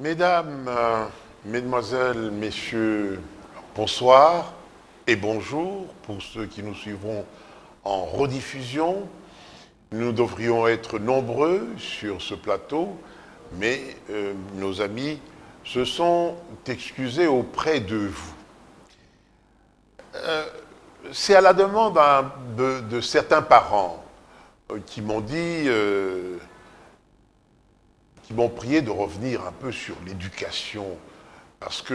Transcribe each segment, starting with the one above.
Mesdames, Mesdemoiselles, Messieurs, bonsoir et bonjour pour ceux qui nous suivront en rediffusion. Nous devrions être nombreux sur ce plateau, mais nos amis se sont excusés auprès de vous. C'est à la demande de certains parents qui m'ont dit, qui m'ont prié de revenir un peu sur l'éducation, parce qu'il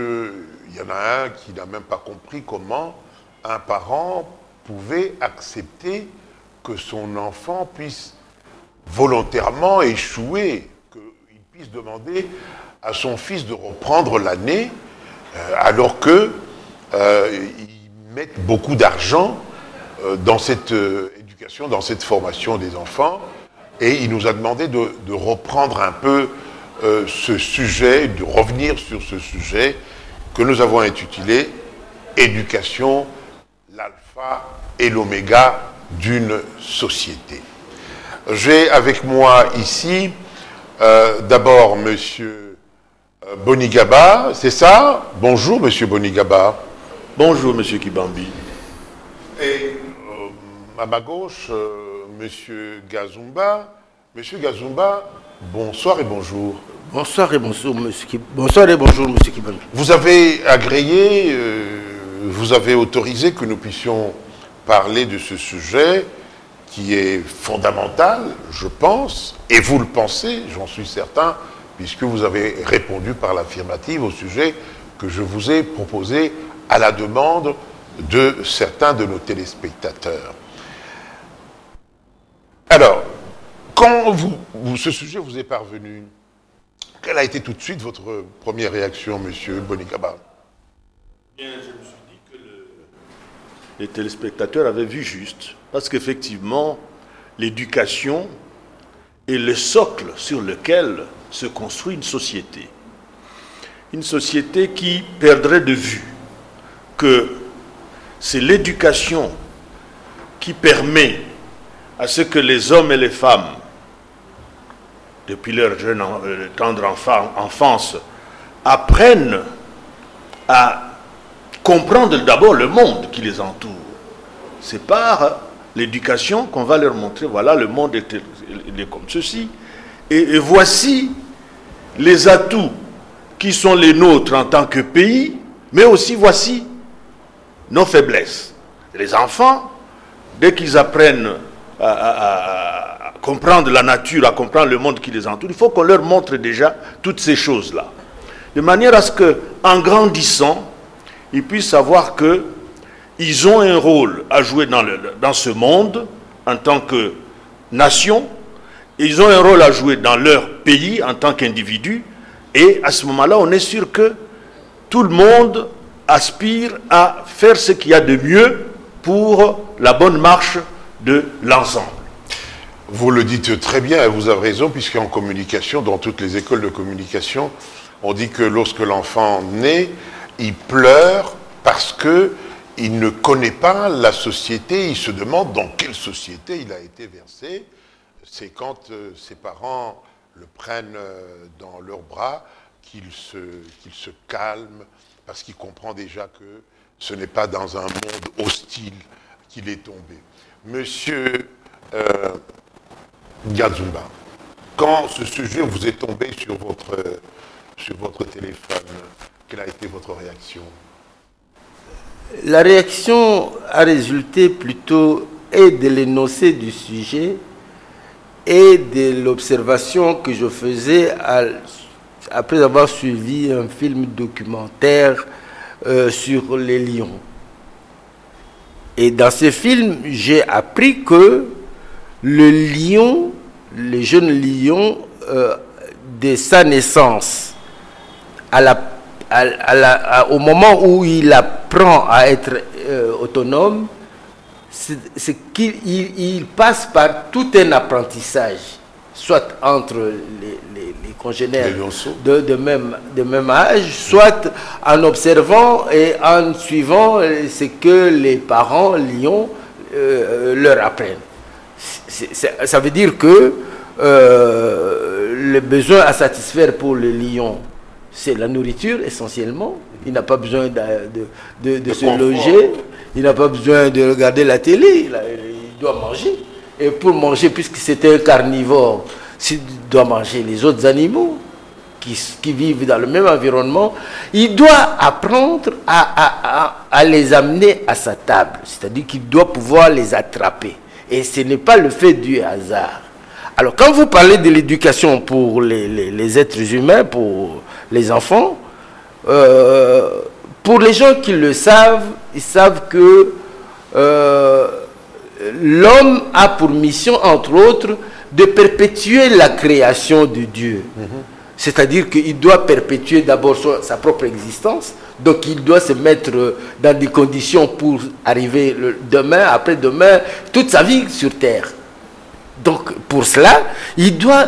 y en a un qui n'a même pas compris comment un parent pouvait accepter que son enfant puisse volontairement échouer, qu'il puisse demander à son fils de reprendre l'année, alors qu'ils mettent beaucoup d'argent dans cette éducation, dans cette formation des enfants. Et il nous a demandé de reprendre un peu ce sujet, de revenir sur ce sujet que nous avons intitulé « Éducation, l'alpha et l'oméga d'une société ». J'ai avec moi ici d'abord Monsieur Bonigaba, c'est ça? Bonjour Monsieur Bonigaba. Bonjour Monsieur Kibambi. Et à ma gauche, Monsieur Gazumba. Monsieur Gazumba, bonsoir et bonjour. Bonsoir et bonjour Monsieur Kibambi. Bonsoir et bonjour Monsieur Kibambi. Vous avez agréé, vous avez autorisé que nous puissions parler de ce sujet qui est fondamental, je pense, et vous le pensez, j'en suis certain, puisque vous avez répondu par l'affirmative au sujet que je vous ai proposé à la demande de certains de nos téléspectateurs. Alors, quand ce sujet vous est parvenu, quelle a été tout de suite votre première réaction, Monsieur Bonigaba? Bien, je me suis dit que les téléspectateurs avaient vu juste, parce qu'effectivement, l'éducation est le socle sur lequel se construit une société. Une société qui perdrait de vue que c'est l'éducation qui permet à ce que les hommes et les femmes, depuis leur jeune tendre enfance, apprennent à comprendre d'abord le monde qui les entoure. C'est par l'éducation qu'on va leur montrer, voilà, le monde est comme ceci. Et voici les atouts qui sont les nôtres en tant que pays, mais aussi voici nos faiblesses. Les enfants, dès qu'ils apprennent à comprendre la nature, à comprendre le monde qui les entoure, il faut qu'on leur montre déjà toutes ces choses-là. De manière à ce qu'en grandissant, ils puissent savoir qu'ils ont un rôle à jouer dans ce monde en tant que nation, ils ont un rôle à jouer dans leur pays en tant qu'individu, et à ce moment-là, on est sûr que tout le monde aspire à faire ce qu'il y a de mieux pour la bonne marche de l'ensemble. Vous le dites très bien et vous avez raison, puisqu'en communication, dans toutes les écoles de communication, on dit que lorsque l'enfant naît, il pleure parce qu'il ne connaît pas la société, il se demande dans quelle société il a été versé. C'est quand ses parents le prennent dans leurs bras qu'il se calme, parce qu'il comprend déjà que ce n'est pas dans un monde hostile qu'il est tombé. Monsieur Gazumba, quand ce sujet vous est tombé sur votre téléphone, quelle a été votre réaction? La réaction a résulté plutôt et de l'énoncé du sujet et de l'observation que je faisais après avoir suivi un film documentaire sur les lions. Et dans ce film, j'ai appris que le lion, le jeune lion, de sa naissance, au moment où il apprend à être autonome, c'est qu'il passe par tout un apprentissage, soit entre les congénères de même âge, soit en observant et en suivant ce que les parents lions leur apprennent. Ça veut dire que le besoin à satisfaire pour le lion c'est la nourriture essentiellement. Il n'a pas besoin de se confort. loger, il n'a pas besoin de regarder la télé, il doit manger. Et pour manger, puisque c'est un carnivore, il doit manger les autres animaux qui vivent dans le même environnement, il doit apprendre à les amener à sa table. C'est-à-dire qu'il doit pouvoir les attraper. Et ce n'est pas le fait du hasard. Alors, quand vous parlez de l'éducation pour les êtres humains, pour les enfants, pour les gens qui le savent, ils savent que l'homme a pour mission, entre autres, de perpétuer la création de Dieu. C'est-à-dire qu'il doit perpétuer d'abord sa propre existence, donc il doit se mettre dans des conditions pour arriver demain, après-demain, toute sa vie sur terre. Donc pour cela, il doit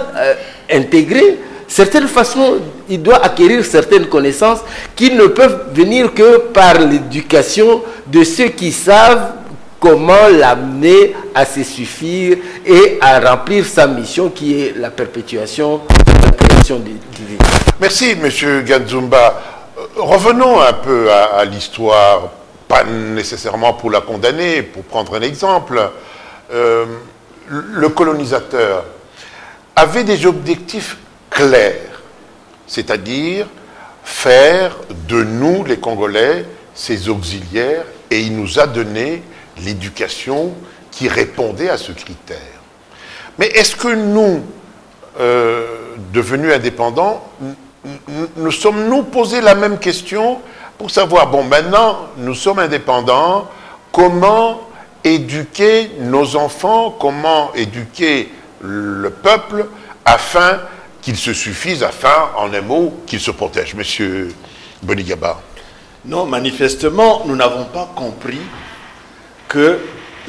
intégrer certaines façons, il doit acquérir certaines connaissances qui ne peuvent venir que par l'éducation de ceux qui savent comment l'amener à se suffire et à remplir sa mission qui est la perpétuation de la création divine. Merci, M. Ganzumba. Revenons un peu à l'histoire, pas nécessairement pour la condamner, pour prendre un exemple. Le colonisateur avait des objectifs clairs, c'est-à-dire faire de nous, les Congolais, ses auxiliaires, et il nous a donné l'éducation qui répondait à ce critère. Mais est-ce que nous, devenus indépendants, nous sommes-nous posé la même question pour savoir, bon, maintenant, nous sommes indépendants, comment éduquer nos enfants, comment éduquer le peuple afin qu'il se suffise, afin, en un mot, qu'il se protège. Monsieur Bonigaba. Non, manifestement, nous n'avons pas compris que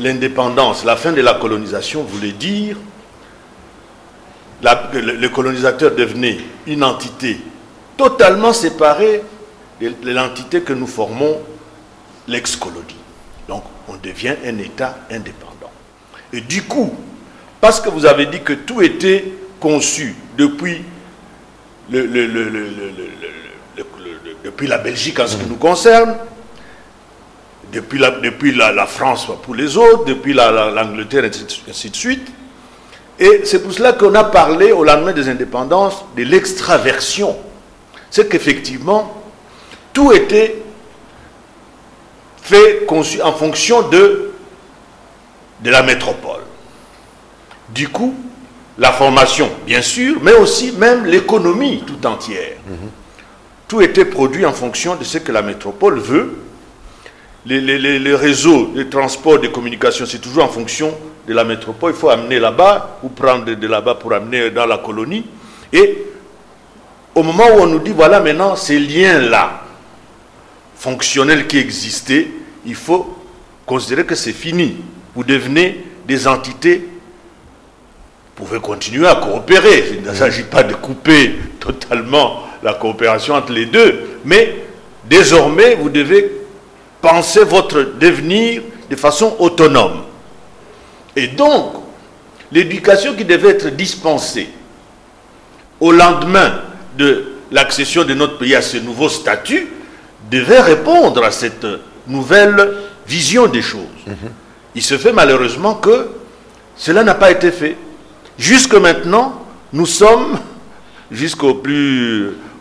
l'indépendance, la fin de la colonisation voulait dire que le colonisateur devenait une entité totalement séparée de l'entité que nous formons, l'ex-colonie. Donc, on devient un État indépendant. Et du coup, parce que vous avez dit que tout était conçu depuis, depuis la Belgique en ce qui nous concerne, depuis la France pour les autres, depuis l'Angleterre, ainsi de suite. Et c'est pour cela qu'on a parlé au lendemain des indépendances de l'extraversion. C'est qu'effectivement, tout était fait, conçu en fonction de la métropole. Du coup, la formation, bien sûr, mais aussi même l'économie tout entière. Tout était produit en fonction de ce que la métropole veut. Les réseaux, les transports, de communication, c'est toujours en fonction de la métropole. Il faut amener là-bas ou prendre de là-bas pour amener dans la colonie. Et au moment où on nous dit, voilà maintenant ces liens-là, fonctionnels qui existaient, il faut considérer que c'est fini. Vous devenez des entités, vous pouvez continuer à coopérer. Il ne s'agit pas de couper totalement la coopération entre les deux, mais désormais, vous devez penser votre devenir de façon autonome. Et donc, l'éducation qui devait être dispensée au lendemain de l'accession de notre pays à ce nouveau statut devait répondre à cette nouvelle vision des choses. Il se fait malheureusement que cela n'a pas été fait. Jusque maintenant, nous sommes, jusqu'aux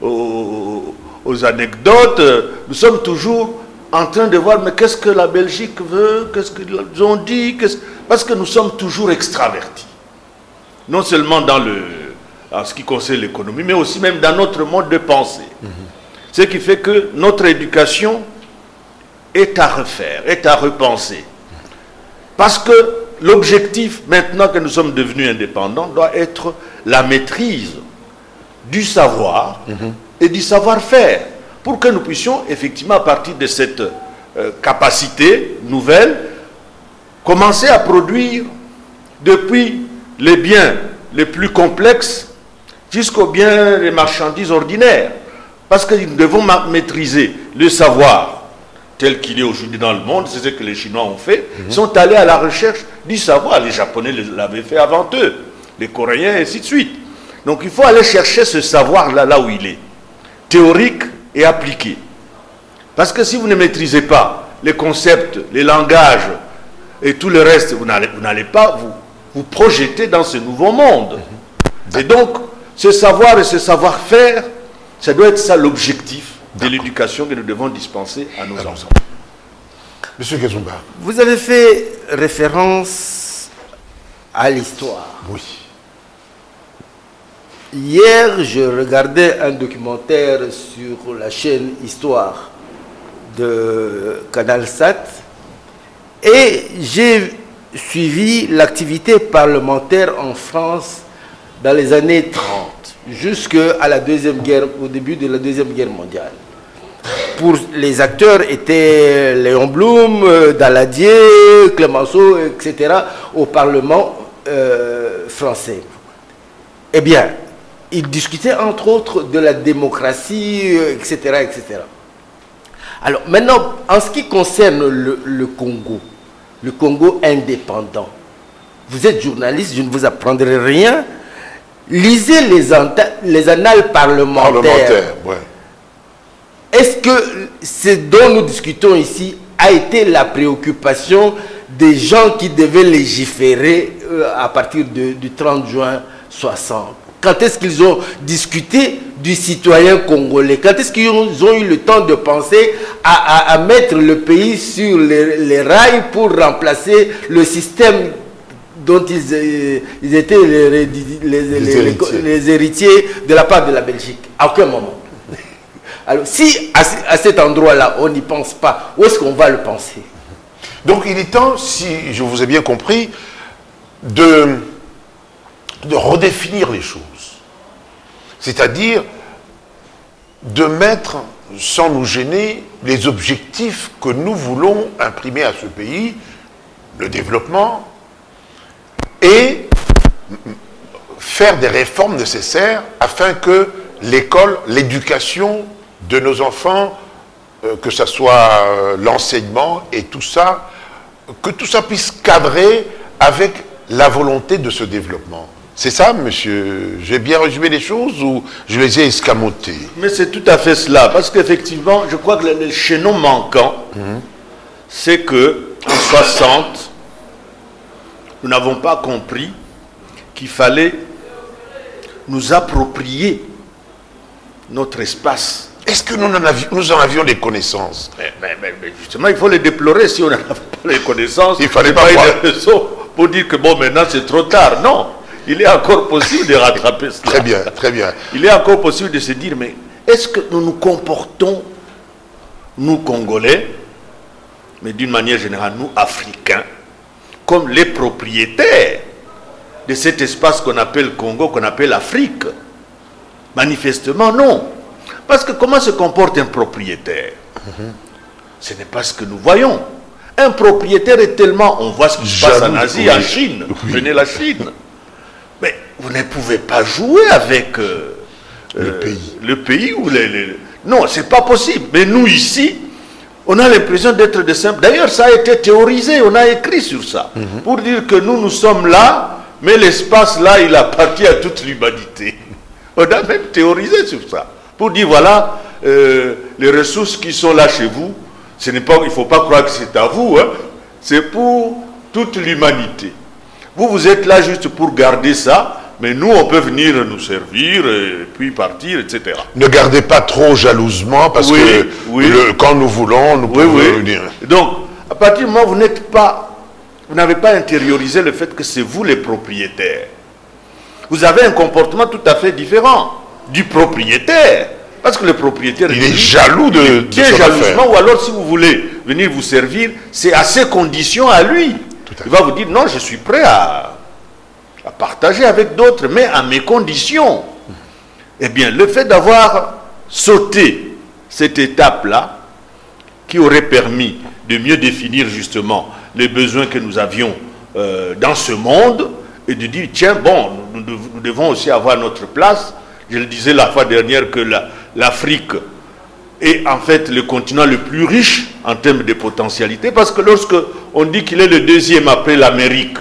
aux anecdotes, nous sommes toujours en train de voir, mais qu'est-ce que la Belgique veut, qu'est-ce qu'ils ont dit, parce que nous sommes toujours extravertis. Non seulement en ce qui concerne l'économie, mais aussi même dans notre mode de pensée. Ce qui fait que notre éducation est à refaire, est à repenser. Parce que l'objectif, maintenant que nous sommes devenus indépendants, doit être la maîtrise du savoir et du savoir-faire, pour que nous puissions, effectivement, à partir de cette capacité nouvelle, commencer à produire depuis les biens les plus complexes jusqu'aux biens des marchandises ordinaires. Parce que nous devons maîtriser le savoir tel qu'il est aujourd'hui dans le monde, c'est ce que les Chinois ont fait, sont allés à la recherche du savoir. Les Japonais l'avaient fait avant eux, les Coréens, et ainsi de suite. Donc il faut aller chercher ce savoir là où il est. théorique et appliquée. Parce que si vous ne maîtrisez pas les concepts, les langages et tout le reste, vous n'allez pas vous projeter dans ce nouveau monde. Et donc, ce savoir et ce savoir-faire, ça doit être ça l'objectif de l'éducation que nous devons dispenser à nos enfants. Monsieur Kazumba. Vous avez fait référence à l'histoire. Oui. Hier, je regardais un documentaire sur la chaîne Histoire de Canal Sat et j'ai suivi l'activité parlementaire en France dans les années 30, jusqu'à la Deuxième Guerre, au début de la Deuxième Guerre mondiale. Pour les acteurs étaient Léon Blum, Daladier, Clemenceau, etc. au Parlement français. Eh bien, ils discutaient entre autres de la démocratie, etc., etc. Alors maintenant, en ce qui concerne le Congo indépendant, vous êtes journaliste, je ne vous apprendrai rien. Lisez les annales parlementaires. Ouais. Est-ce que ce dont nous discutons ici a été la préoccupation des gens qui devaient légiférer à partir du 30 juin 60? Quand est-ce qu'ils ont discuté du citoyen congolais? Quand est-ce qu'ils ont eu le temps de penser à mettre le pays sur les rails pour remplacer le système dont ils étaient les héritiers de la part de la Belgique? À aucun moment. Alors, si à cet endroit-là, on n'y pense pas, où est-ce qu'on va le penser? Donc, il est temps, si je vous ai bien compris, de redéfinir les choses. C'est-à-dire de mettre, sans nous gêner, les objectifs que nous voulons imprimer à ce pays, le développement, et faire des réformes nécessaires afin que l'école, l'éducation de nos enfants, que ce soit l'enseignement et tout ça, que tout ça puisse cadrer avec la volonté de ce développement. C'est ça, monsieur? J'ai bien résumé les choses ou je les ai escamotées? Mais c'est tout à fait cela, parce qu'effectivement, je crois que le chaînon manquant, c'est que en 60, nous n'avons pas compris qu'il fallait nous approprier notre espace. Est-ce que nous en avions des connaissances? Mais justement, il faut les déplorer si on n'avait pas les connaissances. Il fallait pas voir. Une raison pour dire que bon, maintenant c'est trop tard. Non, il est encore possible de rattraper cela. Très bien, très bien. Il est encore possible de se dire, mais est-ce que nous nous comportons, nous Congolais, mais d'une manière générale, nous Africains, comme les propriétaires de cet espace qu'on appelle Congo, qu'on appelle Afrique? Manifestement, non. Parce que comment se comporte un propriétaire? Ce n'est pas ce que nous voyons. Un propriétaire est tellement... On voit ce qui se passe en Asie, en Chine. Prenez la Chine. Mais vous ne pouvez pas jouer avec le pays ou Non, ce n'est pas possible. Mais nous, ici, on a l'impression d'être de simples... D'ailleurs, ça a été théorisé, on a écrit sur ça. Pour dire que nous sommes là, mais l'espace là, il appartient à toute l'humanité. On a même théorisé sur ça. Pour dire, voilà, les ressources qui sont là chez vous, il ne faut pas croire que c'est à vous, hein, c'est pour toute l'humanité. Vous êtes là juste pour garder ça, mais nous, on peut venir nous servir, et puis partir, etc. Ne gardez pas trop jalousement, parce que quand nous voulons, nous pouvons venir. Donc, à partir du moment où vous n'avez pas intériorisé le fait que c'est vous les propriétaires, vous avez un comportement tout à fait différent du propriétaire. Parce que le propriétaire... Il est jaloux de son jalousement, ou alors si vous voulez venir vous servir, c'est à ses conditions à lui. Il va vous dire, non, je suis prêt à partager avec d'autres, mais à mes conditions. Eh bien, le fait d'avoir sauté cette étape-là, qui aurait permis de mieux définir justement les besoins que nous avions dans ce monde, et de dire, tiens, bon, nous devons aussi avoir notre place. Je le disais la fois dernière que l'Afrique est en fait le continent le plus riche en termes de potentialité, parce que lorsque on dit qu'il est le deuxième après l'Amérique,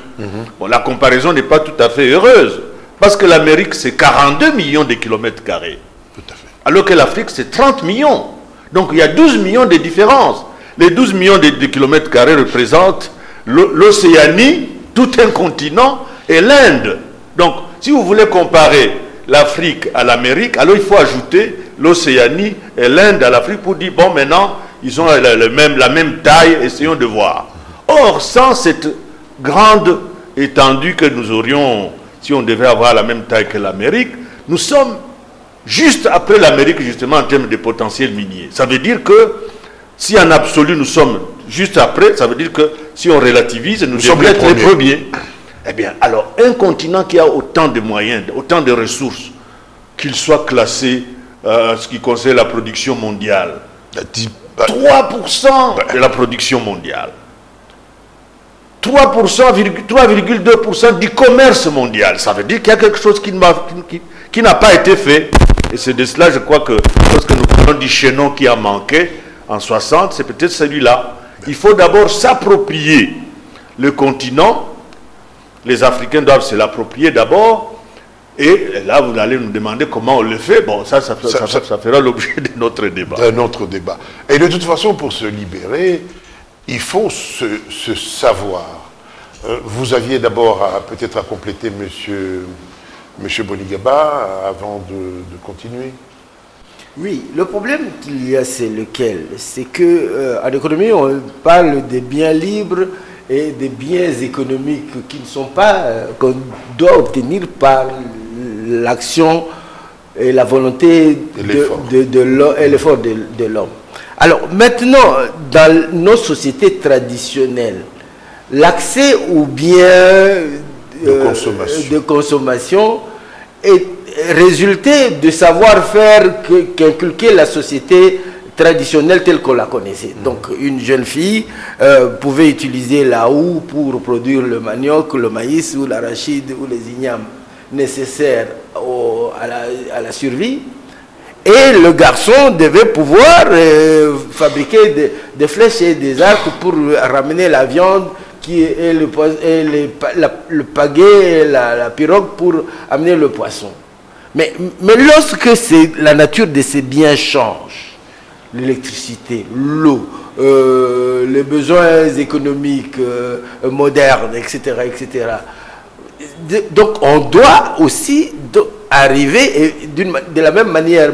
bon, la comparaison n'est pas tout à fait heureuse, parce que l'Amérique c'est 42 millions de kilomètres carrés. Tout à fait. Alors que l'Afrique, c'est 30 millions. Donc il y a 12 millions de différences. Les 12 millions de kilomètres carrés représentent l'Océanie, tout un continent, et l'Inde. Donc, si vous voulez comparer l'Afrique à l'Amérique, alors il faut ajouter l'Océanie et l'Inde à l'Afrique pour dire, bon, maintenant, ils ont la même taille, essayons de voir. Or, sans cette grande étendue que nous aurions, si on devait avoir la même taille que l'Amérique, nous sommes juste après l'Amérique, justement, en termes de potentiel minier. Ça veut dire que, si en absolu nous sommes juste après, ça veut dire que si on relativise, nous devons être les premiers. Eh bien, alors, un continent qui a autant de moyens, autant de ressources, qu'il soit classé ce qui concerne la production mondiale, 3% de la production mondiale, 3,2% du commerce mondial. Ça veut dire qu'il y a quelque chose qui n'a pas été fait. Et c'est de cela, je crois que, lorsque nous parlons du chaînon qui a manqué en 60, c'est peut-être celui-là. Il faut d'abord s'approprier le continent. Les Africains doivent se l'approprier d'abord. Et là, vous allez nous demander comment on le fait. Bon, ça fera l'objet de notre débat. D'un autre débat. Et de toute façon, pour se libérer, il faut se savoir. Vous aviez d'abord peut-être à compléter, monsieur Bonigaba, avant de continuer. Oui, le problème qu'il y a, c'est lequel? C'est que en économie, on parle des biens libres et des biens économiques qui ne sont pas, qu'on doit obtenir par l'action et la volonté et l'effort de l'homme. Alors maintenant, dans nos sociétés traditionnelles, l'accès aux biens de consommation est résulté de savoir-faire qu'inculquait la société traditionnelle telle qu'on la connaissait. Donc une jeune fille pouvait utiliser la houe pour produire le manioc, le maïs ou l'arachide ou les ignames nécessaires à la survie. Et le garçon devait pouvoir fabriquer des flèches et des arcs pour ramener la viande et le pagaie et la pirogue pour amener le poisson. Mais lorsque la nature de ces biens change, l'électricité, l'eau, les besoins économiques modernes, etc., etc., donc on doit aussi arriver de la même manière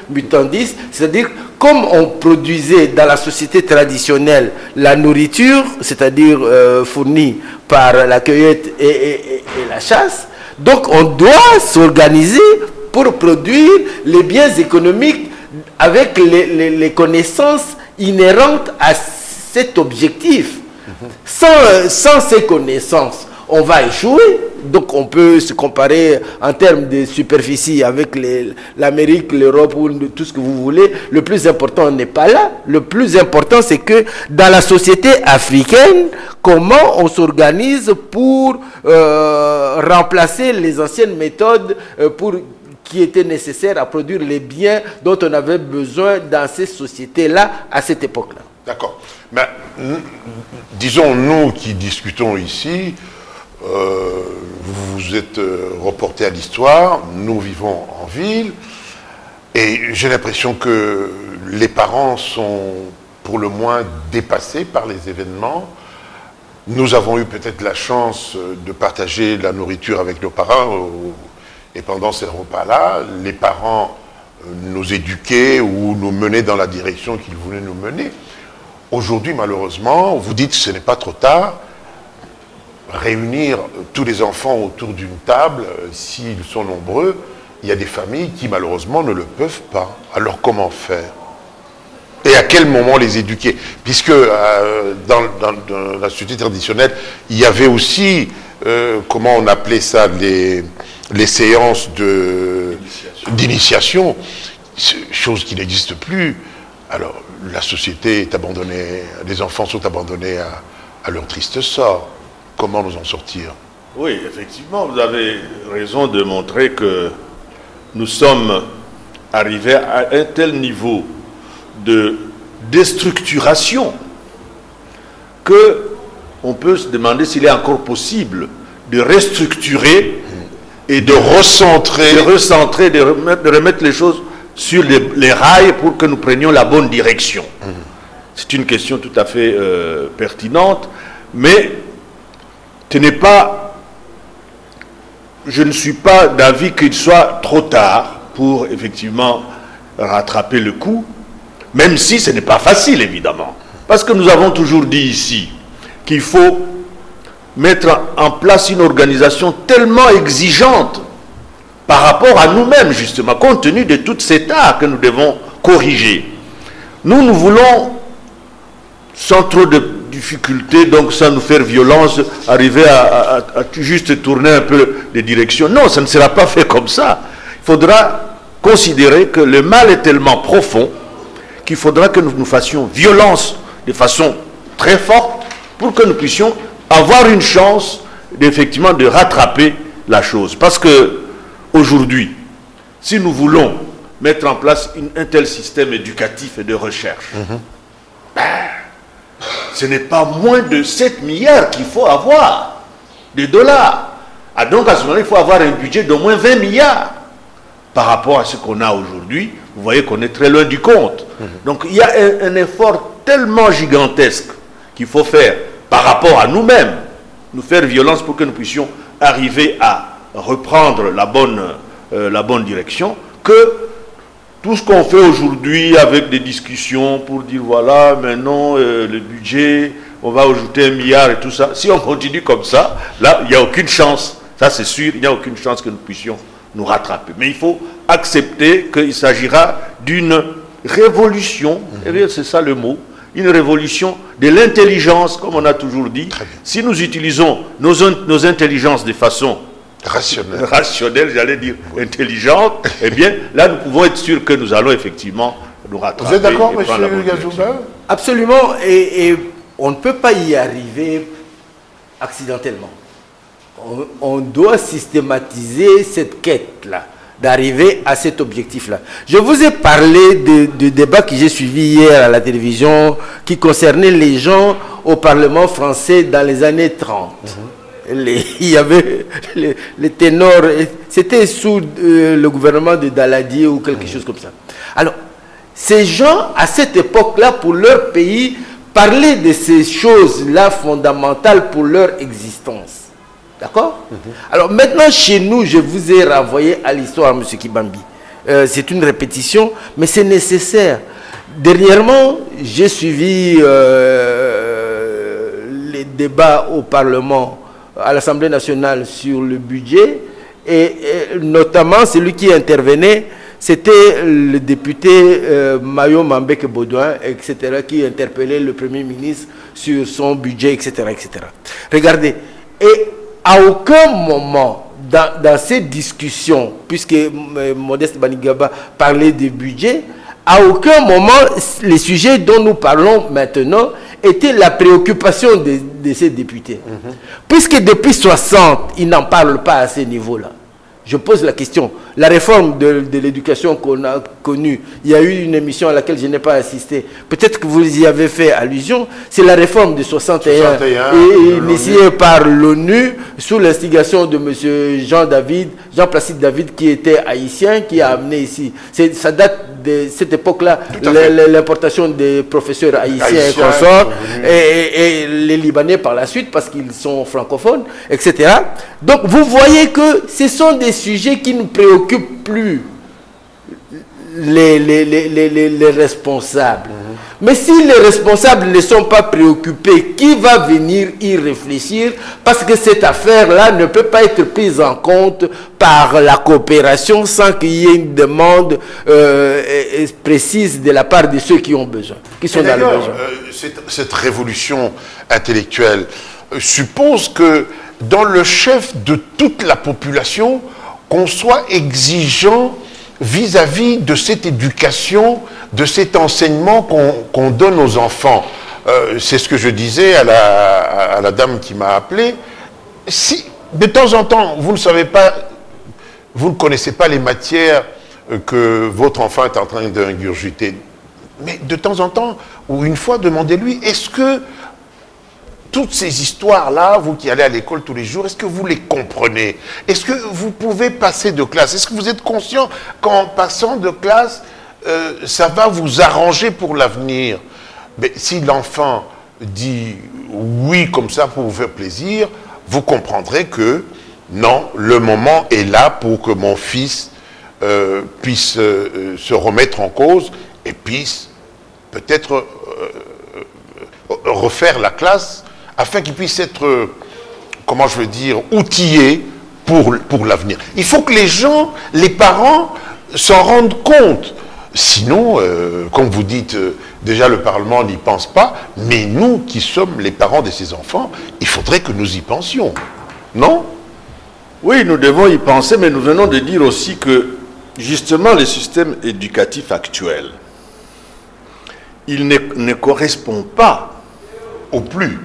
mutandis, c'est-à-dire comme on produisait dans la société traditionnelle la nourriture, c'est-à-dire fournie par la cueillette et la chasse, donc on doit s'organiser pour produire les biens économiques avec les connaissances inhérentes à cet objectif. Sans ces connaissances, on va échouer. Donc on peut se comparer en termes de superficie avec l'Amérique, l'Europe ou tout ce que vous voulez. Le plus important n'est pas là. Le plus important, c'est que dans la société africaine, comment on s'organise pour remplacer les anciennes méthodes qui étaient nécessaires à produire les biens dont on avait besoin dans ces sociétés-là à cette époque-là. D'accord. Mais disons, nous qui discutons ici, vous êtes reporté à l'histoire, nous vivons en ville, et j'ai l'impression que les parents sont pour le moins dépassés par les événements. Nous avons eu peut-être la chance de partager la nourriture avec nos parents, et pendant ces repas-là, les parents nous éduquaient ou nous menaient dans la direction qu'ils voulaient nous mener. Aujourd'hui, malheureusement, vous dites que ce n'est pas trop tard. Réunir tous les enfants autour d'une table, s'ils sont nombreux, il y a des familles qui malheureusement ne le peuvent pas. Alors comment faire? Et à quel moment les éduquer? Puisque dans la société traditionnelle, il y avait aussi, comment on appelait ça, les séances d'initiation, chose qui n'existe plus. Alors la société est abandonnée, les enfants sont abandonnés à leur triste sort. Comment nous en sortir? Oui, effectivement, vous avez raison de montrer que nous sommes arrivés à un tel niveau de déstructuration qu'on peut se demander s'il est encore possible de restructurer et de recentrer, de remettre les choses sur les rails pour que nous prenions la bonne direction. C'est une question tout à fait pertinente, mais ce n'est pas, je ne suis pas d'avis qu'il soit trop tard pour effectivement rattraper le coup, même si ce n'est pas facile évidemment. Parce que nous avons toujours dit ici qu'il faut mettre en place une organisation tellement exigeante par rapport à nous-mêmes justement, compte tenu de toutes ces tares que nous devons corriger. Nous voulons, sans trop de difficultés, donc sans nous faire violence, arriver à juste tourner un peu les directions. Non, ça ne sera pas fait comme ça. Il faudra considérer que le mal est tellement profond qu'il faudra que nous fassions violence de façon très forte pour que nous puissions avoir une chance effectivement de rattraper la chose. Parce que aujourd'hui, si nous voulons mettre en place un tel système éducatif et de recherche, ce n'est pas moins de 7 milliards qu'il faut avoir de dollars. Ah, donc à ce moment-là, il faut avoir un budget d'au moins 20 milliards. Par rapport à ce qu'on a aujourd'hui, vous voyez qu'on est très loin du compte. Donc il y a un effort tellement gigantesque qu'il faut faire par rapport à nous-mêmes, nous faire violence pour que nous puissions arriver à reprendre la bonne direction, que tout ce qu'on fait aujourd'hui avec des discussions pour dire voilà, maintenant le budget, on va ajouter 1 milliard et tout ça, si on continue comme ça, là, il n'y a aucune chance, ça c'est sûr, il n'y a aucune chance que nous puissions nous rattraper. Mais il faut accepter qu'il s'agira d'une révolution, et c'est ça le mot, une révolution de l'intelligence, comme on a toujours dit. Si nous utilisons nos intelligences de façon rationnelle, j'allais dire intelligente, eh bien, là, nous pouvons être sûrs que nous allons effectivement nous rattraper. Vous êtes d'accord, M. Yazouba? Absolument, et on ne peut pas y arriver accidentellement. On doit systématiser cette quête-là, d'arriver à cet objectif-là. Je vous ai parlé du débat que j'ai suivi hier à la télévision, qui concernait les gens au Parlement français dans les années 30. Il y avait les ténors, c'était sous le gouvernement de Daladier ou quelque chose comme ça. Alors, ces gens, à cette époque-là, pour leur pays, parlaient de ces choses-là fondamentales pour leur existence. D'accord? Alors maintenant, chez nous, je vous ai renvoyé à l'histoire, M. Kibambi. C'est une répétition, mais c'est nécessaire. Dernièrement, j'ai suivi les débats au Parlement, à l'Assemblée nationale sur le budget, et notamment celui qui intervenait, c'était le député Mayo Mambeke-Baudouin, etc., qui interpellait le Premier ministre sur son budget, etc., etc. Regardez, et à aucun moment dans ces discussions, puisque Modeste Banigaba parlait du budget, à aucun moment les sujets dont nous parlons maintenant étaient la préoccupation de ces députés. Puisque depuis 60, ils n'en parlent pas à ce niveau-là. Je pose la question. La réforme de l'éducation qu'on a connue, il y a eu une émission à laquelle je n'ai pas assisté. Peut-être que vous y avez fait allusion. C'est la réforme de 61 initiée par l'ONU sous l'instigation de M. Jean-Placide David, qui était haïtien, qui a amené ici. Ça date de cette époque-là, l'importation des professeurs haïtiens et consorts, et les Libanais par la suite, parce qu'ils sont francophones, etc. Donc vous voyez que ce sont des sujets qui ne préoccupent plus les responsables. Mais si les responsables ne sont pas préoccupés, qui va venir y réfléchir? Parce que cette affaire-là ne peut pas être prise en compte par la coopération sans qu'il y ait une demande précise de la part de ceux qui ont besoin, qui sont dans le besoin. Cette révolution intellectuelle suppose que dans le chef de toute la population, qu'on soit exigeant vis-à-vis de cette éducation, de cet enseignement qu'on donne aux enfants. C'est ce que je disais à la dame qui m'a appelé. Si de temps en temps, vous ne savez pas, vous ne connaissez pas les matières que votre enfant est en train d'ingurgiter, mais de temps en temps, ou une fois, demandez-lui, est-ce que toutes ces histoires-là, vous qui allez à l'école tous les jours, est-ce que vous les comprenez? Est-ce que vous pouvez passer de classe? Est-ce que vous êtes conscient qu'en passant de classe, ça va vous arranger pour l'avenir? Mais si l'enfant dit oui comme ça pour vous faire plaisir, vous comprendrez que non, le moment est là pour que mon fils puisse se remettre en cause et puisse peut-être refaire la classe afin qu'il puisse être, comment je veux dire, outillé pour l'avenir. Il faut que les gens, les parents, s'en rendent compte. Sinon, comme vous dites, déjà le Parlement n'y pense pas, mais nous qui sommes les parents de ces enfants, il faudrait que nous y pensions. Non? Oui, nous devons y penser, mais nous venons de dire aussi que, justement, le système éducatif actuel, il ne correspond pas au plus.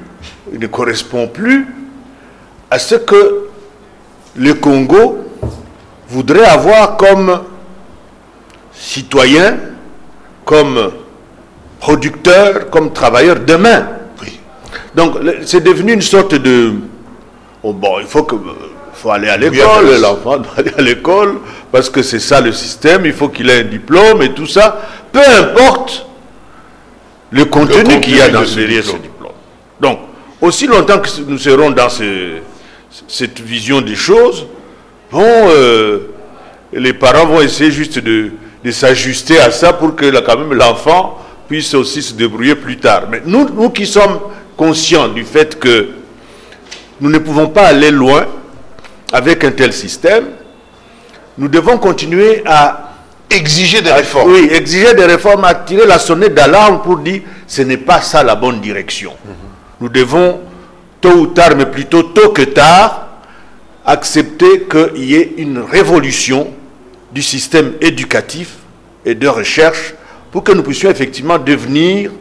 Il ne correspond plus à ce que le Congo voudrait avoir comme citoyen, comme producteur, comme travailleur demain. Oui. Donc, c'est devenu une sorte de... Oh, bon, il faut aller à l'école, Oui, l'enfant doit aller à l'école, parce que c'est ça le système, il faut qu'il ait un diplôme et tout ça. Peu importe le contenu qu'il y a derrière ce diplôme. Donc, aussi longtemps que nous serons dans cette vision des choses, bon, les parents vont essayer juste de s'ajuster à ça pour que quand même l'enfant puisse aussi se débrouiller plus tard. Mais nous qui sommes conscients du fait que nous ne pouvons pas aller loin avec un tel système, nous devons continuer à exiger des réformes. Oui, exiger des réformes, à tirer la sonnette d'alarme pour dire ce n'est pas ça la bonne direction. Nous devons, tôt ou tard, mais plutôt tôt que tard, accepter qu'il y ait une révolution du système éducatif et de recherche pour que nous puissions effectivement devenir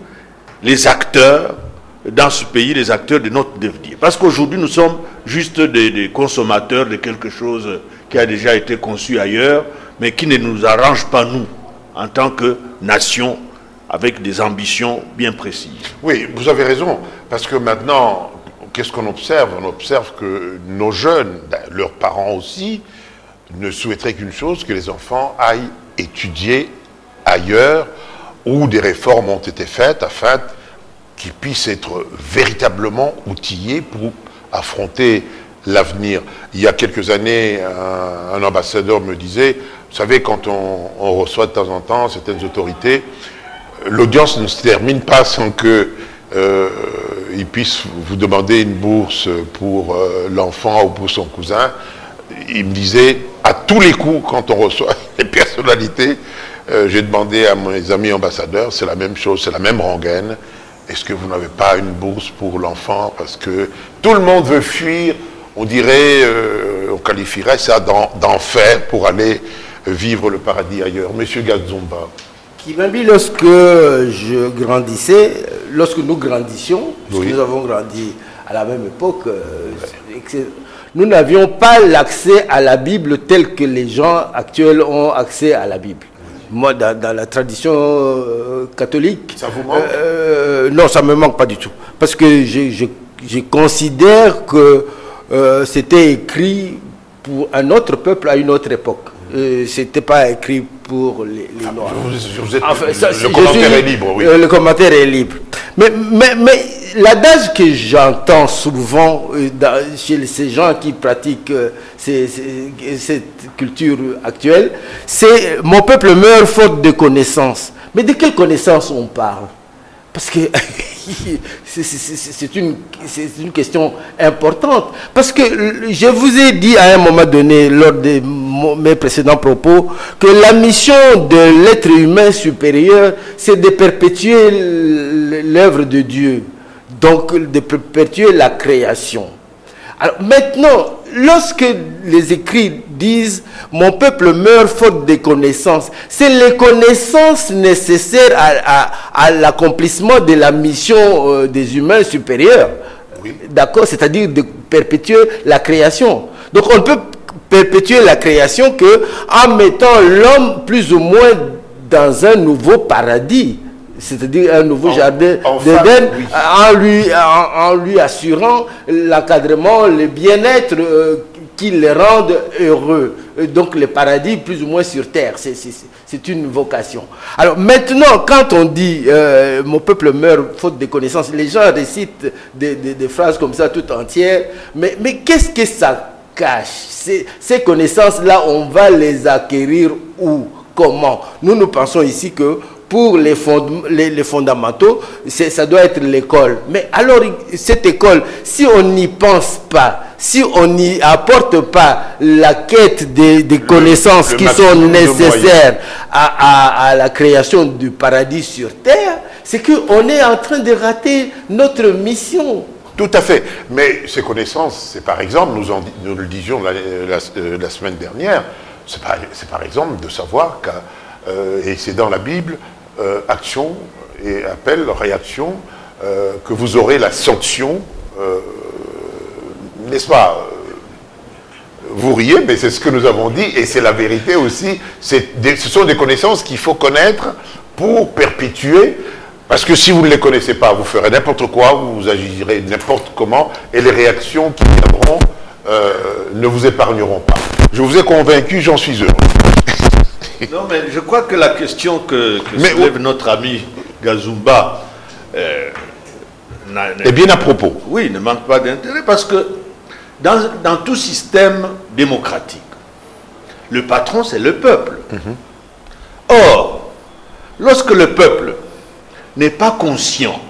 les acteurs dans ce pays, les acteurs de notre devenir. Parce qu'aujourd'hui, nous sommes juste des consommateurs de quelque chose qui a déjà été conçu ailleurs, mais qui ne nous arrange pas, nous, en tant que nation, avec des ambitions bien précises. Oui, vous avez raison, parce que maintenant, qu'est-ce qu'on observe? On observe que nos jeunes, leurs parents aussi, ne souhaiteraient qu'une chose, que les enfants aillent étudier ailleurs, où des réformes ont été faites afin qu'ils puissent être véritablement outillés pour affronter l'avenir. Il y a quelques années, un ambassadeur me disait, vous savez, quand on reçoit de temps en temps certaines autorités, l'audience ne se termine pas sans qu'ils puissent vous demander une bourse pour l'enfant ou pour son cousin. Il me disait, à tous les coups, quand on reçoit les personnalités, j'ai demandé à mes amis ambassadeurs, c'est la même chose, c'est la même rengaine. Est-ce que vous n'avez pas une bourse pour l'enfant? Parce que tout le monde veut fuir, on dirait, on qualifierait ça d'enfer pour aller vivre le paradis ailleurs. Monsieur Gadzumba. Kibambi, lorsque je grandissais, lorsque nous grandissions, parce que nous avons grandi à la même époque, nous n'avions pas l'accès à la Bible tel que les gens actuels ont accès à la Bible. Moi, dans la tradition catholique... Ça vous manque? Non, ça ne me manque pas du tout. Parce que je considère que c'était écrit pour un autre peuple à une autre époque. Ce n'était pas écrit pour les Noirs. Le commentaire est libre, oui. Le commentaire est libre. Mais l'adage que j'entends souvent chez ces gens qui pratiquent cette culture actuelle, c'est « mon peuple meurt faute de connaissances ». Mais de quelle connaissance on parle? Parce que c'est une question importante. Parce que je vous ai dit à un moment donné, lors de mes précédents propos, que la mission de l'être humain supérieur, c'est de perpétuer l'œuvre de Dieu. Donc, de perpétuer la création. Alors, maintenant, lorsque les écrits disent « mon peuple meurt faute de connaissances », c'est les connaissances nécessaires à l'accomplissement de la mission des humains supérieurs. Oui. D'accord? C'est-à-dire de perpétuer la création. Donc, on ne peut perpétuer la création qu'en mettant l'homme plus ou moins dans un nouveau paradis. c'est-à-dire un nouveau jardin enfin, d'Éden, oui. en lui assurant l'encadrement, le bien-être qui les rendent heureux. Donc le paradis plus ou moins sur terre, c'est une vocation. Alors maintenant, quand on dit mon peuple meurt faute de connaissances, les gens récitent des phrases comme ça tout entières, mais qu'est-ce que ça cache? Ces connaissances-là, on va les acquérir où? Comment? Nous pensons ici que pour les fondamentaux, ça doit être l'école. Mais alors, cette école, si on n'y pense pas, si on n'y apporte pas la quête des connaissances qui sont nécessaires à la création du paradis sur terre, c'est qu'on est en train de rater notre mission. Tout à fait. Mais ces connaissances, c'est par exemple, nous le disions la semaine dernière, c'est par exemple de savoir et c'est dans la Bible, action et appel, réaction, que vous aurez la sanction, n'est-ce pas? Vous riez, mais c'est ce que nous avons dit, et c'est la vérité aussi. Ce sont des connaissances qu'il faut connaître pour perpétuer, parce que si vous ne les connaissez pas, vous ferez n'importe quoi, vous agirez n'importe comment, et les réactions qui viendront ne vous épargneront pas. Je vous ai convaincu, j'en suis heureux. Non, mais je crois que la question que soulève notre ami Gazumba est bien à propos. Oui, ne manque pas d'intérêt, parce que dans tout système démocratique, le patron, c'est le peuple. Or, lorsque le peuple n'est pas conscient,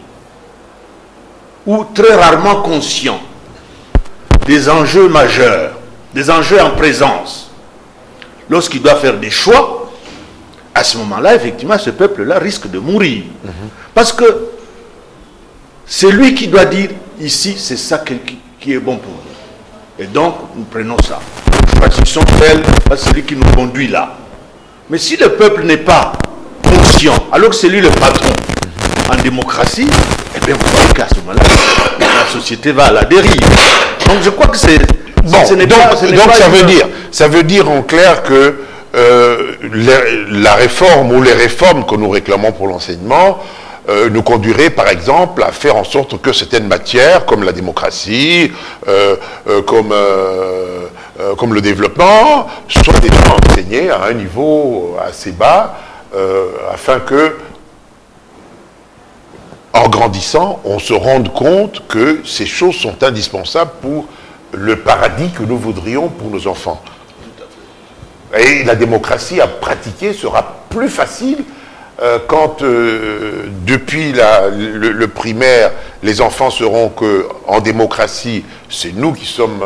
ou très rarement conscient, des enjeux majeurs, des enjeux en présence, lorsqu'il doit faire des choix, à ce moment-là, effectivement, ce peuple-là risque de mourir. Parce que c'est lui qui doit dire, ici, c'est ça qui est bon pour nous. Et donc, nous prenons ça. Choisissons tel, c'est celui qui nous conduit là. Mais si le peuple n'est pas conscient, alors que c'est lui le patron, en démocratie, eh bien, vous voyez qu'à ce moment-là, la société va à la dérive. Donc, je crois que c'est... Bon, donc ça veut dire en clair que la réforme ou les réformes que nous réclamons pour l'enseignement nous conduiraient par exemple à faire en sorte que certaines matières comme la démocratie, comme le développement, soient déjà enseignées à un niveau assez bas afin que, en grandissant, on se rende compte que ces choses sont indispensables pour le paradis que nous voudrions pour nos enfants. Et la démocratie à pratiquer sera plus facile quand, depuis le primaire, les enfants sauront qu'en démocratie, c'est nous qui sommes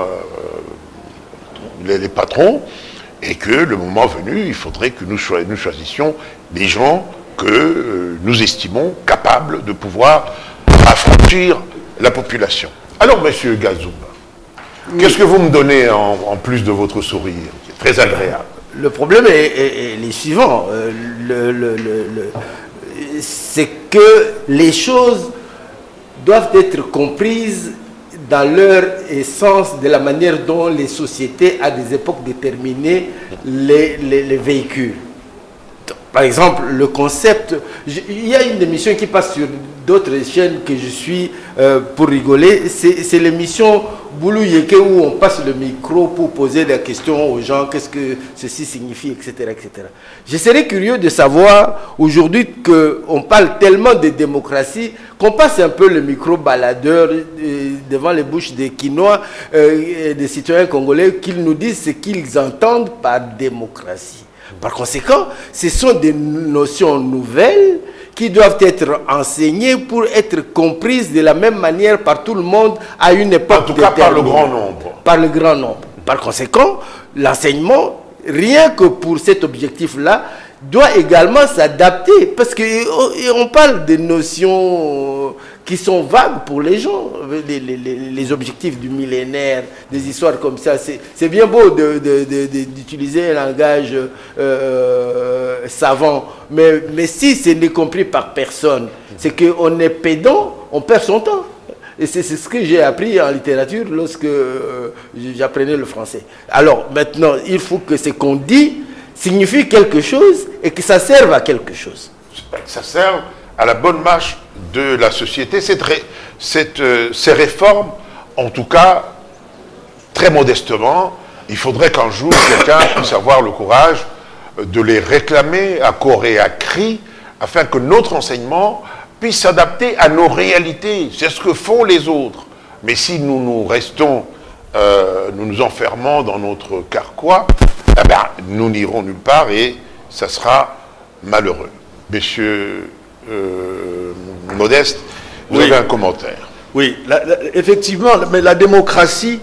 les patrons, et que le moment venu, il faudrait que nous choisissions des gens que nous estimons capables de pouvoir affranchir la population. Alors, monsieur Gazumba, qu'est-ce que vous me donnez en plus de votre sourire, qui est très agréable? Le problème est le suivant. C'est que les choses doivent être comprises dans leur essence, de la manière dont les sociétés, à des époques déterminées, les véhiculent. Par exemple, le concept... Il y a une émission qui passe sur d'autres chaînes que je suis pour rigoler. C'est l'émission Boulou Yeke où on passe le micro pour poser des questions aux gens. Qu'est-ce que ceci signifie, etc., etc. Je serais curieux de savoir aujourd'hui qu'on parle tellement de démocratie qu'on passe un peu le micro baladeur devant les bouches des Quinois et des citoyens congolais, qu'ils nous disent ce qu'ils entendent par démocratie. Par conséquent, ce sont des notions nouvelles qui doivent être enseignées pour être comprises de la même manière par tout le monde à une époque. En tout cas, par le grand nombre. Par le grand nombre. Par conséquent, l'enseignement, rien que pour cet objectif-là, doit également s'adapter. Parce qu'on parle de notions qui sont vagues pour les gens. Les objectifs du millénaire, des histoires comme ça. C'est bien beau d'utiliser un langage savant. Mais si ce n'est compris par personne, c'est qu'on est pédant, on perd son temps. Et c'est ce que j'ai appris en littérature lorsque j'apprenais le français. Alors maintenant, il faut que ce qu'on dit signifie quelque chose et que ça serve à quelque chose. Ça sert à la bonne marche de la société. Ces réformes, en tout cas, très modestement, il faudrait qu'un jour, quelqu'un puisse avoir le courage de les réclamer à corps et à cri, afin que notre enseignement puisse s'adapter à nos réalités. C'est ce que font les autres. Mais si nous nous enfermons dans notre carquois, eh ben, nous n'irons nulle part et ça sera malheureux. Monsieur Modeste, vous avez un commentaire. Oui, effectivement, mais la démocratie...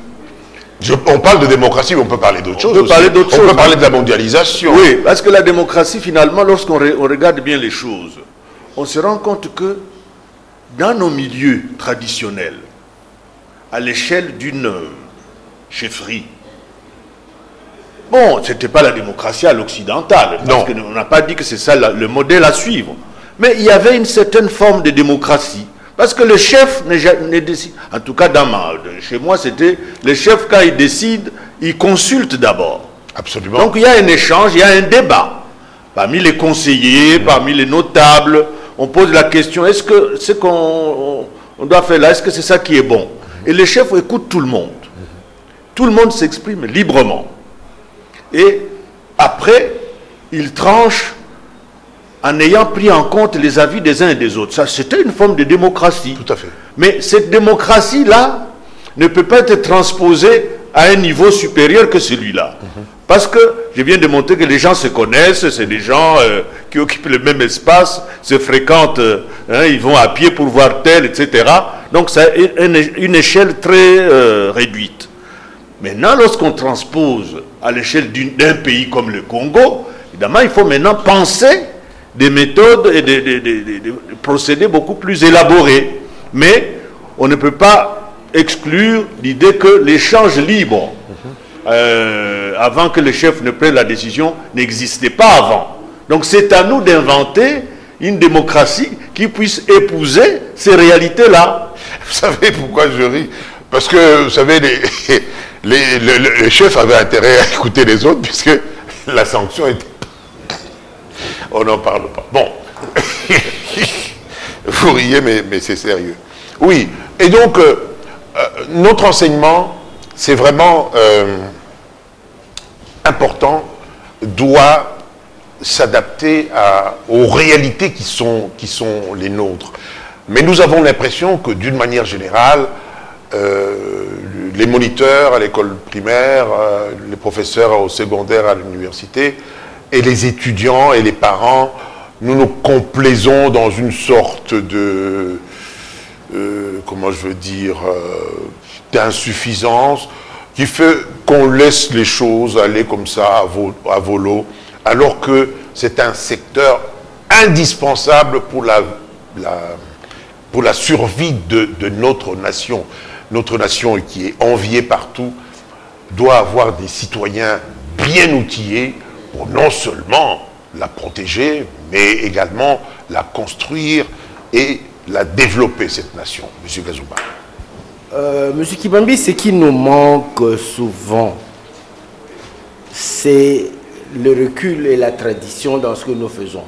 On parle de démocratie, mais on peut parler d'autre chose. On peut parler d'autre chose. On peut parler de la mondialisation. Oui, parce que la démocratie, finalement, lorsqu'on regarde bien les choses, on se rend compte que dans nos milieux traditionnels, à l'échelle d'une chefferie, bon, ce n'était pas la démocratie à l'occidentale, parce qu'on n'a pas dit que c'est ça le modèle à suivre. Mais il y avait une certaine forme de démocratie. Parce que le chef ne décide, en tout cas chez moi, c'était le chef, quand il décide, il consulte d'abord. Absolument. Donc il y a un échange, il y a un débat. Parmi les conseillers, parmi les notables, on pose la question, est-ce que ce qu'on doit faire là, est-ce que c'est ça qui est bon? Et le chef écoute tout le monde. Tout le monde s'exprime librement. Et après, il tranche en ayant pris en compte les avis des uns et des autres. Ça, c'était une forme de démocratie. Tout à fait. Mais cette démocratie-là ne peut pas être transposée à un niveau supérieur que celui-là. Parce que je viens de montrer que les gens se connaissent, c'est des gens qui occupent le même espace, se fréquentent, ils vont à pied pour voir tel, etc. Donc, c'est une échelle très réduite. Maintenant, lorsqu'on transpose à l'échelle d'un pays comme le Congo, évidemment, il faut maintenant penser des méthodes et des procédés beaucoup plus élaborés. Mais on ne peut pas exclure l'idée que l'échange libre, avant que le chef ne prenne la décision, n'existait pas avant. Donc c'est à nous d'inventer une démocratie qui puisse épouser ces réalités-là. Vous savez pourquoi je ris? Parce que, vous savez, les chefs avaient intérêt à écouter les autres, puisque la sanction était... On n'en parle pas. Bon. Vous riez, mais c'est sérieux. Oui. Et donc, notre enseignement, c'est vraiment important, doit s'adapter aux réalités qui sont les nôtres. Mais nous avons l'impression que, d'une manière générale, les moniteurs à l'école primaire, les professeurs au secondaire à l'université, et les étudiants et les parents, nous nous complaisons dans une sorte de, comment je veux dire, d'insuffisance qui fait qu'on laisse les choses aller comme ça à volo, alors que c'est un secteur indispensable pour la survie de notre nation. Notre nation, qui est enviée partout, doit avoir des citoyens bien outillés pour non seulement la protéger, mais également la construire et la développer, cette nation. Monsieur Gazouba. Monsieur Kibambi, ce qui nous manque souvent, c'est le recul et la tradition dans ce que nous faisons.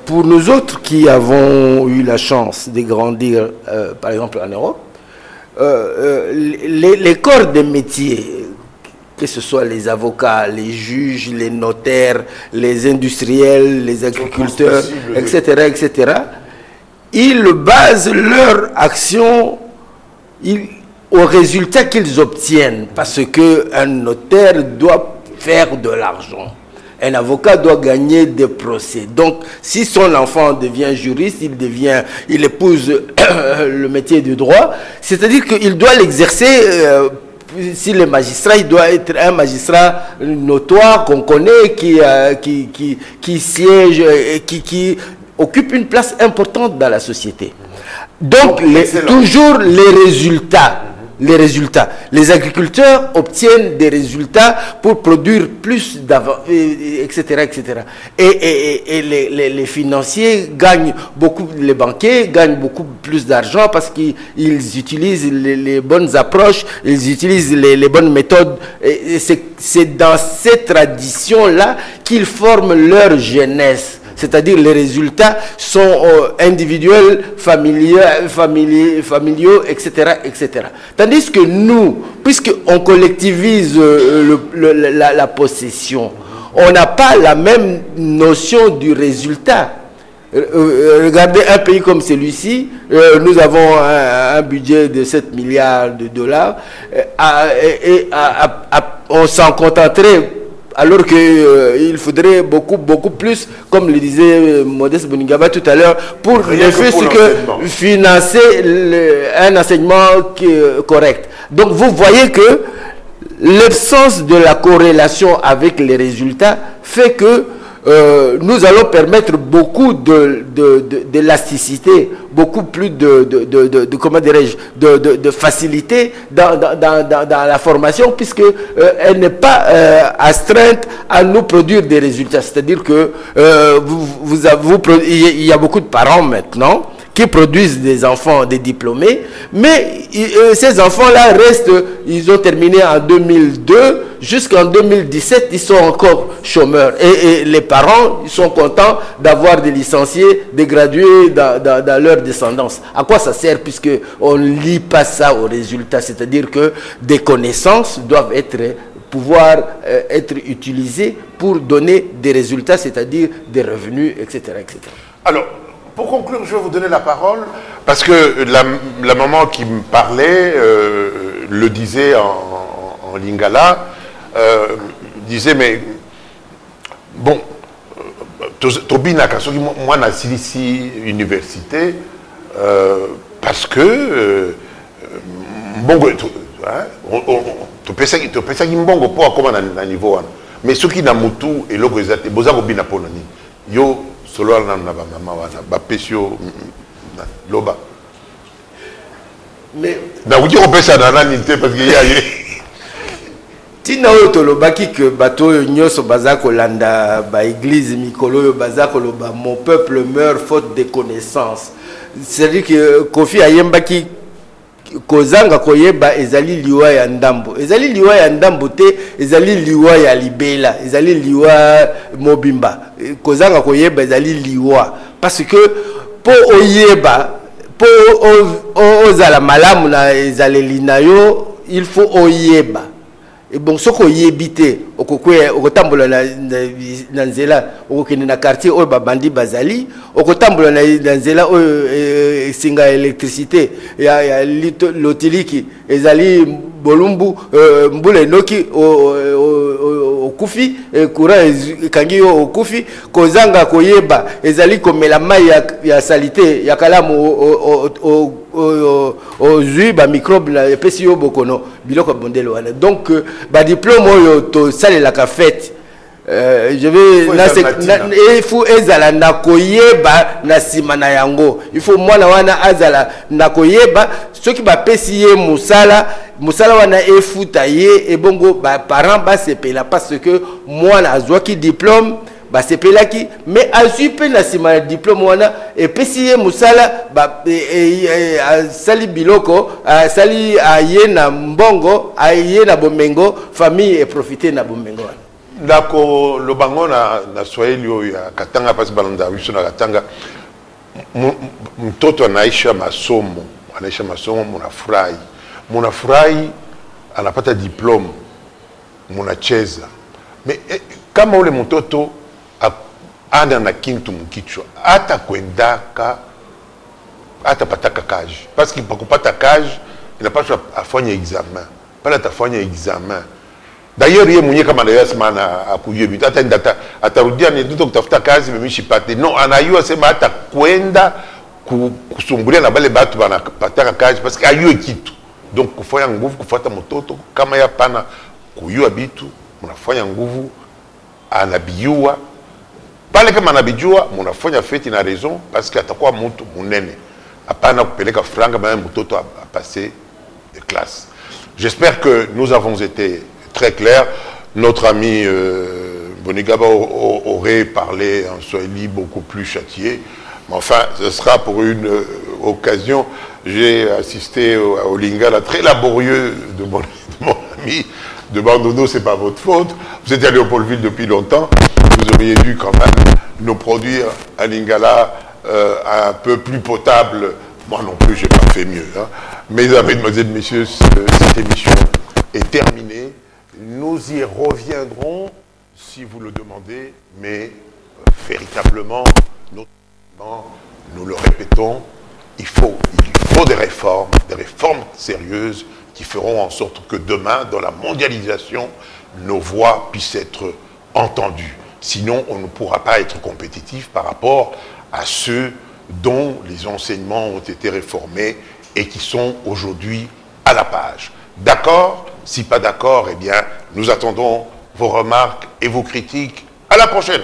Pour nous autres qui avons eu la chance de grandir, par exemple en Europe, les corps de métier, que ce soit les avocats, les juges, les notaires, les industriels, les agriculteurs, etc., etc., ils basent leur action au résultat qu'ils obtiennent, parce qu'un notaire doit faire de l'argent. Un avocat doit gagner des procès. Donc, si son enfant devient juriste, il épouse le métier du droit, c'est-à-dire qu'il doit l'exercer. Si le magistrat, il doit être un magistrat notoire qu'on connaît, qui siège, qui occupe une place importante dans la société. Donc, toujours les résultats. Les agriculteurs obtiennent des résultats pour produire plus etc., etc. Et les financiers gagnent beaucoup, les banquiers gagnent beaucoup plus d'argent parce qu'ils utilisent les bonnes approches, ils utilisent les bonnes méthodes. Et c'est dans ces traditions-là qu'ils forment leur jeunesse. c'est-à-dire les résultats sont individuels, familiaux, etc., etc. Tandis que nous, puisqu'on collectivise la possession, on n'a pas la même notion du résultat. Regardez un pays comme celui-ci, nous avons un budget de 7 milliards de dollars, on s'en contenterait, alors qu'il faudrait beaucoup plus, comme le disait Modeste Boningaba tout à l'heure, pour ne fût-ce que financer un enseignement correct. Donc vous voyez que l'absence de la corrélation avec les résultats fait que nous allons permettre beaucoup d'élasticité, beaucoup plus comment dirais-je, de facilité dans la formation, puisque elle n'est pas astreinte à nous produire des résultats. C'est-à-dire que il y a beaucoup de parents maintenant qui produisent des enfants, des diplômés, mais ces enfants-là restent, ils ont terminé en 2002, jusqu'en 2017, ils sont encore chômeurs. Et les parents, ils sont contents d'avoir des licenciés, des gradués dans leur descendance. À quoi ça sert, puisqu'on ne lie pas ça aux résultats? C'est-à-dire que des connaissances doivent pouvoir être utilisées pour donner des résultats, c'est-à-dire des revenus, etc., etc. Alors, pour conclure, je vais vous donner la parole, parce que la maman qui me parlait le disait en lingala, disait, mais bon, Tobina, moi, na Silisi Université, parce que, bon, tu penses qu'il mbongo pour comment na niveau, mais ce qui n'a mutu et logo exact, bozako bina ponani, yo solo na mama wana ba pesio loba. Mais na wuti ko pesa na nité parce que ya tina oto lobaki que bato nyoso bazako landa ba église mikolo bazako loba mon peuple meurt faute de connaissances. C'est-à-dire que Kofi Ayembaki kozanga koyeba ezali liwa ya ndambo, ezali liwa ya ndambo te, ezali liwa ya libela, ezali liwa mobimba, kozanga koyeba ezali liwa, parce que po oyeba, po ozala malamu na ezaleli na yo, il faut oyeba. Et bon, ce qu'on y habite, au tambola na nzela, au na quartier, au babandi bazali, au tambola na nzela, au singa électricité, il y a l'otiliki, ezali bolumbu, mbule noki, au kufi, courant kangi au kufi, kozanga koyeba, ezali comme la maille ya salité, ya kalamu au zui ba microbe na epesi yo bokono biloko bondelo wana. Donc ba diplôme yo to sale la fête, je vais il faut ezala na koyeba na sima na yango, il faut mwana wana azala na koyeba soki ba pesi ye musala wana efuta ye, et bongo ba parents ba sepela parce que mwana azwaki diplôme ba sepelaki, mais azui pe na sima diplôme wana et pesi musala ba sali biloko sali aye na mbongo aye na bomengo, famille et profiter na bomengo wana. Ndako lobango na Swahili ya Katanga pasi balanda wiso na Katanga, mtoto anaisha masomo munafurahi anapata diplôme munacheza, mais kama ule mtoto ana na kintu mkichwa hata kwendaka hata pataka kaji, parce que pakupata kaji inapaswa afanye examen, pala atafanya examen. D'ailleurs yeye mwenyewe kama anayua sema akuyubi hata atarudia ni ndio kutafuta kazi mimi shipate, no anayua sema hata kwenda kusumbulia na bale batu banapataka kaji parce que ayue kitu. Donc kufanya nguvu kufuata mtoto kama ya pana kuyua bitu, mnafanya nguvu anabiyua pale, kama anabijua mnafanya feti na raison, parce que atakuwa mtu munene, hapana kupeleka franga même mtoto a passé de classe. J'espère que nous avons été très clairs. Notre ami Bonigaba aurait parlé en Swahili beaucoup plus châtié, mais enfin ce sera pour une occasion. J'ai assisté au lingala très laborieux de mon ami de Bandono. C'est pas votre faute, vous êtes à Léopoldville depuis longtemps, vous auriez dû quand même nous produire un lingala un peu plus potable. Moi non plus, je n'ai pas fait mieux. Hein. Mesdames, Mesdemoiselles, Messieurs, cette émission est terminée. Nous y reviendrons si vous le demandez, mais véritablement, nous le répétons, il faut des réformes sérieuses qui feront en sorte que demain, dans la mondialisation, nos voix puissent être entendues. Sinon, on ne pourra pas être compétitif par rapport à ceux dont les enseignements ont été réformés et qui sont aujourd'hui à la page. D'accord? Si pas d'accord, eh bien, nous attendons vos remarques et vos critiques. À la prochaine!